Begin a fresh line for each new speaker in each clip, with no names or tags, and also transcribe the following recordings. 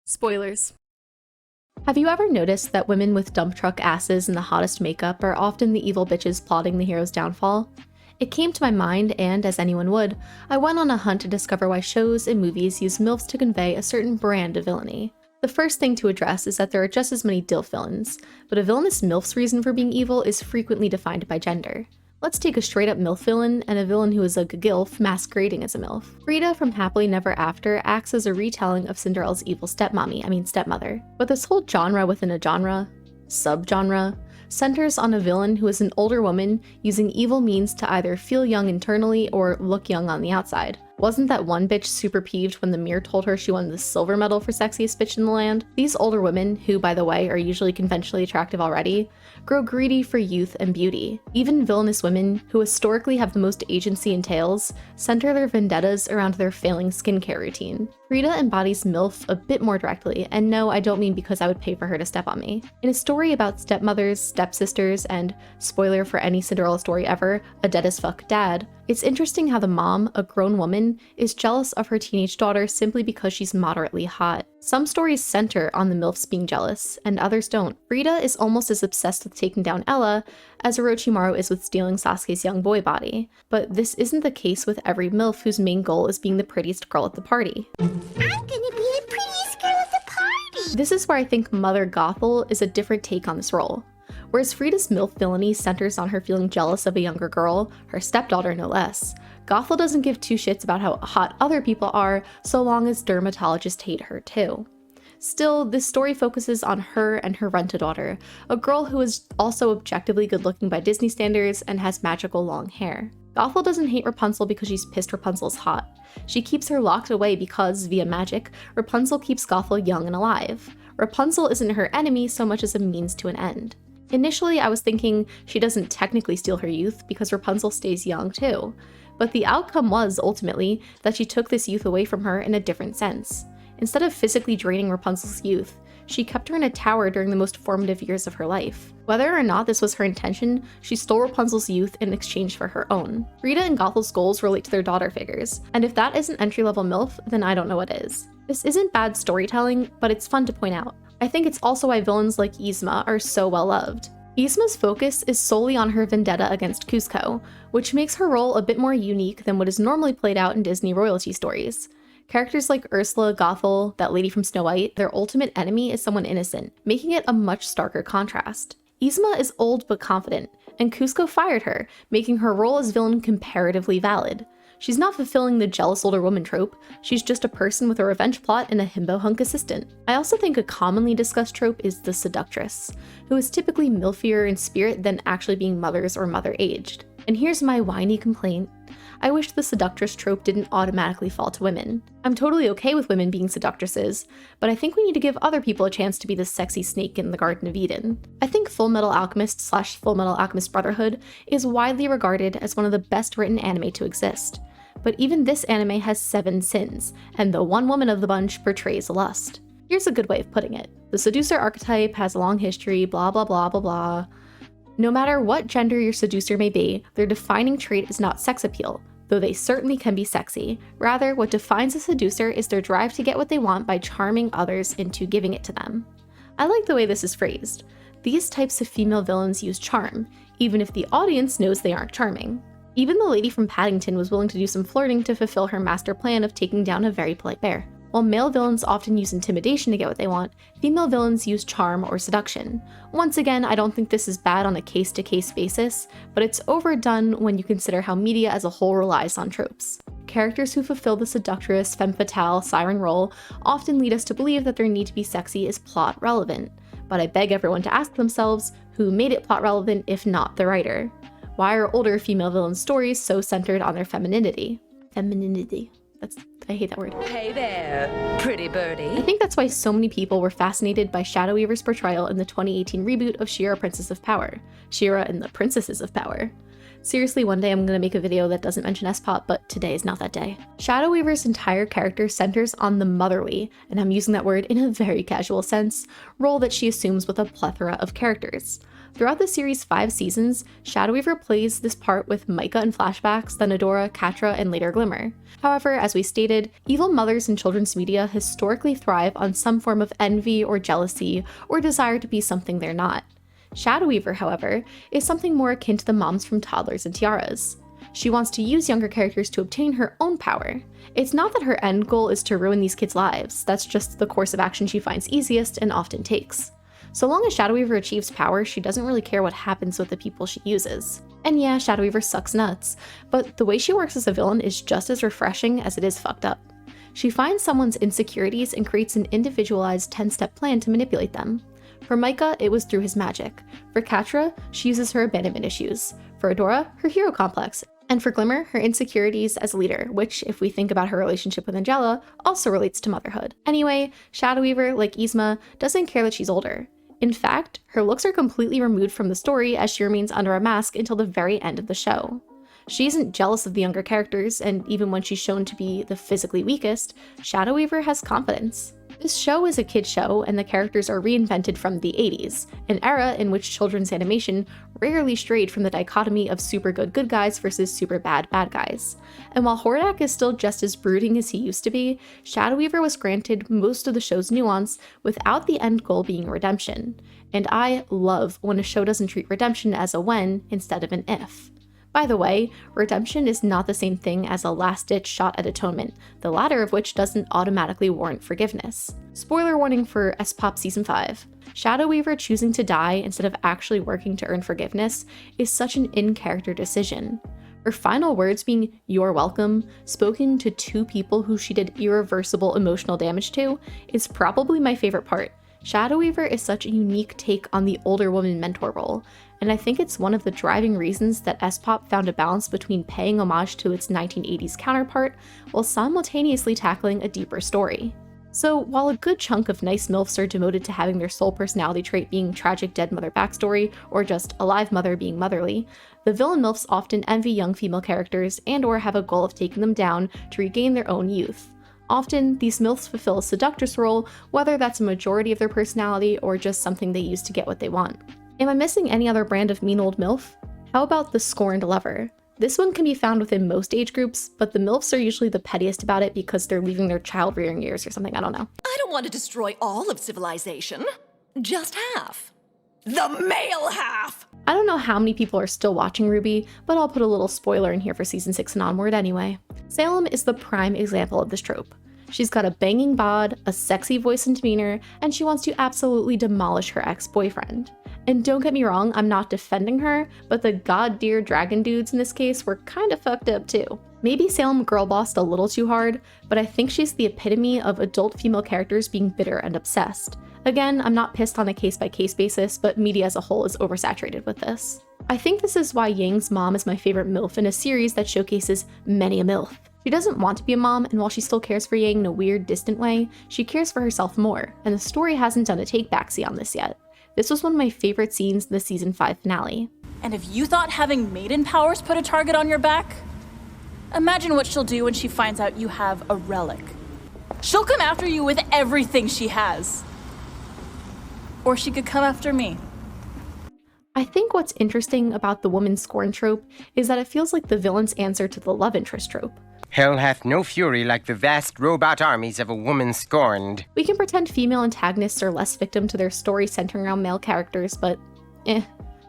Spoilers. Have you ever noticed that women with dump truck asses and the hottest makeup are often the evil bitches plotting the hero's downfall? It came to my mind, and as anyone would, I went on a hunt to discover why shows and movies use MILFs to convey a certain brand of villainy. The first thing to address is that there are just as many DILF villains, but a villainous MILF's reason for being evil is frequently defined by gender. Let's take a straight-up MILF villain and a villain who is a GILF masquerading as a MILF. Frida from Happily Never After acts as a retelling of Cinderella's evil stepmother. But this whole genre within a genre, subgenre, centers on a villain who is an older woman using evil means to either feel young internally or look young on the outside. Wasn't that one bitch super peeved when the mirror told her she won the silver medal for sexiest bitch in the land? These older women, who by the way are usually conventionally attractive already, grow greedy for youth and beauty. Even villainous women, who historically have the most agency in tales, center their vendettas around their failing skincare routine. Frida embodies MILF a bit more directly, and no, I don't mean because I would pay for her to step on me. In a story about stepmothers, stepsisters, and, spoiler for any Cinderella story ever, a dead as fuck dad, it's interesting how the mom, a grown woman, is jealous of her teenage daughter simply because she's moderately hot. Some stories center on the MILFs being jealous, and others don't. Frida is almost as obsessed with taking down Ella as Orochimaru is with stealing Sasuke's young boy body. But this isn't the case with every MILF whose main goal is being the prettiest girl at the party.
I'm gonna be the prettiest girl at the party!
This is where I think Mother Gothel is a different take on this role. Whereas Frida's MILF villainy centers on her feeling jealous of a younger girl, her stepdaughter no less, Gothel doesn't give two shits about how hot other people are so long as dermatologists hate her too. Still, this story focuses on her and her rent-a-daughter, a girl who is also objectively good-looking by Disney standards and has magical long hair. Gothel doesn't hate Rapunzel because she's pissed Rapunzel's hot. She keeps her locked away because, via magic, Rapunzel keeps Gothel young and alive. Rapunzel isn't her enemy so much as a means to an end. Initially, I was thinking she doesn't technically steal her youth because Rapunzel stays young too, but the outcome was, ultimately, that she took this youth away from her in a different sense. Instead of physically draining Rapunzel's youth, she kept her in a tower during the most formative years of her life. Whether or not this was her intention, she stole Rapunzel's youth in exchange for her own. Frida and Gothel's goals relate to their daughter figures, and if that isn't entry-level MILF, then I don't know what is. This isn't bad storytelling, but it's fun to point out. I think it's also why villains like Yzma are so well loved. Yzma's focus is solely on her vendetta against Kuzco, which makes her role a bit more unique than what is normally played out in Disney royalty stories. Characters like Ursula, Gothel, that lady from Snow White, their ultimate enemy is someone innocent, making it a much starker contrast. Yzma is old but confident, and Kuzco fired her, making her role as villain comparatively valid. She's not fulfilling the jealous older woman trope, she's just a person with a revenge plot and a himbo hunk assistant. I also think a commonly discussed trope is the seductress, who is typically MILFier in spirit than actually being mothers or mother-aged. And here's my whiny complaint. I wish the seductress trope didn't automatically fall to women. I'm totally okay with women being seductresses, but I think we need to give other people a chance to be the sexy snake in the Garden of Eden. I think Full Metal Alchemist / Full Metal Alchemist Brotherhood is widely regarded as one of the best written anime to exist. But even this anime has 7 sins, and the one woman of the bunch portrays lust. Here's a good way of putting it. The seducer archetype has a long history, blah blah blah blah blah. No matter what gender your seducer may be, their defining trait is not sex appeal, though they certainly can be sexy. Rather, what defines a seducer is their drive to get what they want by charming others into giving it to them. I like the way this is phrased. These types of female villains use charm, even if the audience knows they aren't charming. Even the lady from Paddington was willing to do some flirting to fulfill her master plan of taking down a very polite bear. While male villains often use intimidation to get what they want, female villains use charm or seduction. Once again, I don't think this is bad on a case-to-case basis, but it's overdone when you consider how media as a whole relies on tropes. Characters who fulfill the seductress, femme fatale, siren role often lead us to believe that their need to be sexy is plot relevant. But I beg everyone to ask themselves, who made it plot relevant if not the writer? Why are older female villain stories so centered on their femininity? I hate that word.
Hey there, pretty birdie.
I think that's why so many people were fascinated by Shadow Weaver's portrayal in the 2018 reboot of She-Ra Princess of Power, She-Ra and the Princesses of Power. Seriously, one day I'm gonna make a video that doesn't mention SPOP, but today is not that day. Shadow Weaver's entire character centers on the motherly, and I'm using that word in a very casual sense, role that she assumes with a plethora of characters. Throughout the series' 5 seasons, Shadow Weaver plays this part with Micah in flashbacks, then Adora, Catra, and later Glimmer. However, as we stated, evil mothers in children's media historically thrive on some form of envy or jealousy or desire to be something they're not. Shadow Weaver, however, is something more akin to the moms from Toddlers and Tiaras. She wants to use younger characters to obtain her own power. It's not that her end goal is to ruin these kids' lives, that's just the course of action she finds easiest and often takes. So long as Shadow Weaver achieves power, she doesn't really care what happens with the people she uses. And yeah, Shadow Weaver sucks nuts, but the way she works as a villain is just as refreshing as it is fucked up. She finds someone's insecurities and creates an individualized 10-step plan to manipulate them. For Micah, it was through his magic. For Catra, she uses her abandonment issues. For Adora, her hero complex. And for Glimmer, her insecurities as a leader, which, if we think about her relationship with Angela, also relates to motherhood. Anyway, Shadow Weaver, like Yzma, doesn't care that she's older. In fact, her looks are completely removed from the story as she remains under a mask until the very end of the show. She isn't jealous of the younger characters, and even when she's shown to be the physically weakest, Shadow Weaver has confidence. This show is a kid show, and the characters are reinvented from the 80s, an era in which children's animation rarely strayed from the dichotomy of super good guys versus super bad guys. And while Hordak is still just as brooding as he used to be, Shadow Weaver was granted most of the show's nuance without the end goal being redemption. And I love when a show doesn't treat redemption as a when instead of an if. By the way, redemption is not the same thing as a last-ditch shot at atonement, the latter of which doesn't automatically warrant forgiveness. Spoiler warning for SPOP Season 5. Shadow Weaver choosing to die instead of actually working to earn forgiveness is such an in-character decision. Her final words being "you're welcome," spoken to 2 people who she did irreversible emotional damage to, is probably my favorite part. Shadow Weaver is such a unique take on the older woman mentor role, and I think it's one of the driving reasons that SPOP found a balance between paying homage to its 1980s counterpart while simultaneously tackling a deeper story. So while a good chunk of nice MILFs are devoted to having their sole personality trait being tragic dead mother backstory or just alive mother being motherly, the villain MILFs often envy young female characters and or have a goal of taking them down to regain their own youth. Often, these MILFs fulfill a seductress role, whether that's a majority of their personality or just something they use to get what they want. Am I missing any other brand of mean old MILF? How about the scorned lover? This one can be found within most age groups, but the MILFs are usually the pettiest about it because they're leaving their child-rearing years or something, I don't know.
I don't want to destroy all of civilization, just half. The male half!
I don't know how many people are still watching RWBY, but I'll put a little spoiler in here for season 6 and onward anyway. Salem is the prime example of this trope. She's got a banging bod, a sexy voice and demeanor, and she wants to absolutely demolish her ex-boyfriend. And don't get me wrong, I'm not defending her, but the god-dear dragon dudes in this case were kinda fucked up too. Maybe Salem girl-bossed a little too hard, but I think she's the epitome of adult female characters being bitter and obsessed. Again, I'm not pissed on a case-by-case basis, but media as a whole is oversaturated with this. I think this is why Yang's mom is my favorite MILF in a series that showcases many a MILF. She doesn't want to be a mom, and while she still cares for Yang in a weird, distant way, she cares for herself more, and the story hasn't done a take-backseat on this yet. This was one of my favorite scenes in the season 5 finale.
And if you thought having maiden powers put a target on your back, imagine what she'll do when she finds out you have a relic. She'll come after you with everything she has. Or she could come after me.
I think what's interesting about the woman scorn trope is that it feels like the villain's answer to the love interest trope.
Hell hath no fury like the vast robot armies of a woman scorned.
We can pretend female antagonists are less victim to their story centering around male characters, but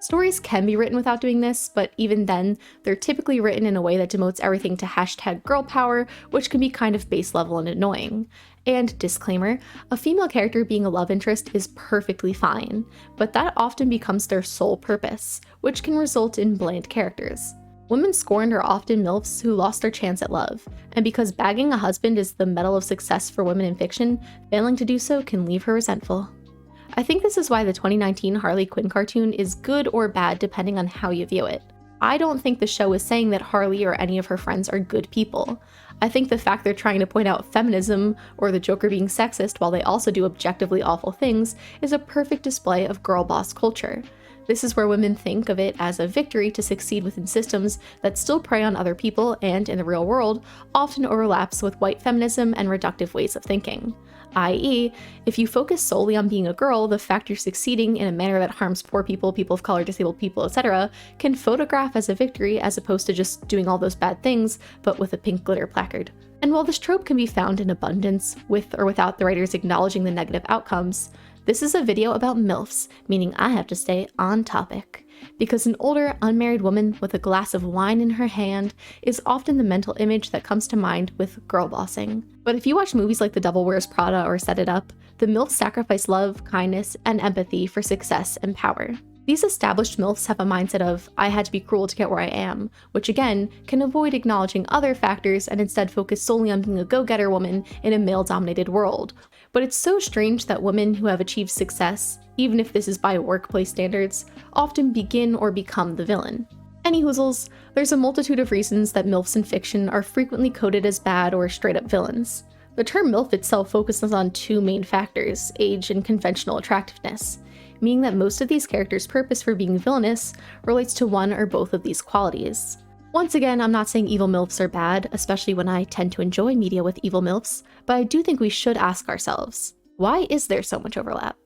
Stories can be written without doing this, but even then, they're typically written in a way that demotes everything to hashtag girl power, which can be kind of base level and annoying. And disclaimer, a female character being a love interest is perfectly fine, but that often becomes their sole purpose, which can result in bland characters. Women scorned are often MILFs who lost their chance at love, and because bagging a husband is the medal of success for women in fiction, failing to do so can leave her resentful. I think this is why the 2019 Harley Quinn cartoon is good or bad depending on how you view it. I don't think the show is saying that Harley or any of her friends are good people. I think the fact they're trying to point out feminism or the Joker being sexist while they also do objectively awful things is a perfect display of girl boss culture. This is where women think of it as a victory to succeed within systems that still prey on other people and, in the real world, often overlaps with white feminism and reductive ways of thinking. I.e., if you focus solely on being a girl, the fact you're succeeding in a manner that harms poor people, people of color, disabled people, etc., can photograph as a victory as opposed to just doing all those bad things, but with a pink glitter placard. And while this trope can be found in abundance, with or without the writers acknowledging the negative outcomes, this is a video about MILFs, meaning I have to stay on topic. Because an older, unmarried woman with a glass of wine in her hand is often the mental image that comes to mind with girlbossing. But if you watch movies like The Devil Wears Prada or Set It Up, the MILFs sacrifice love, kindness, and empathy for success and power. These established MILFs have a mindset of, I had to be cruel to get where I am, which again, can avoid acknowledging other factors and instead focus solely on being a go-getter woman in a male-dominated world. But it's so strange that women who have achieved success, even if this is by workplace standards, often begin or become the villain. Any hoozles, there's a multitude of reasons that MILFs in fiction are frequently coded as bad or straight-up villains. The term MILF itself focuses on two main factors, age and conventional attractiveness, meaning that most of these characters' purpose for being villainous relates to one or both of these qualities. Once again, I'm not saying evil MILFs are bad, especially when I tend to enjoy media with evil MILFs, but I do think we should ask ourselves, why is there so much overlap?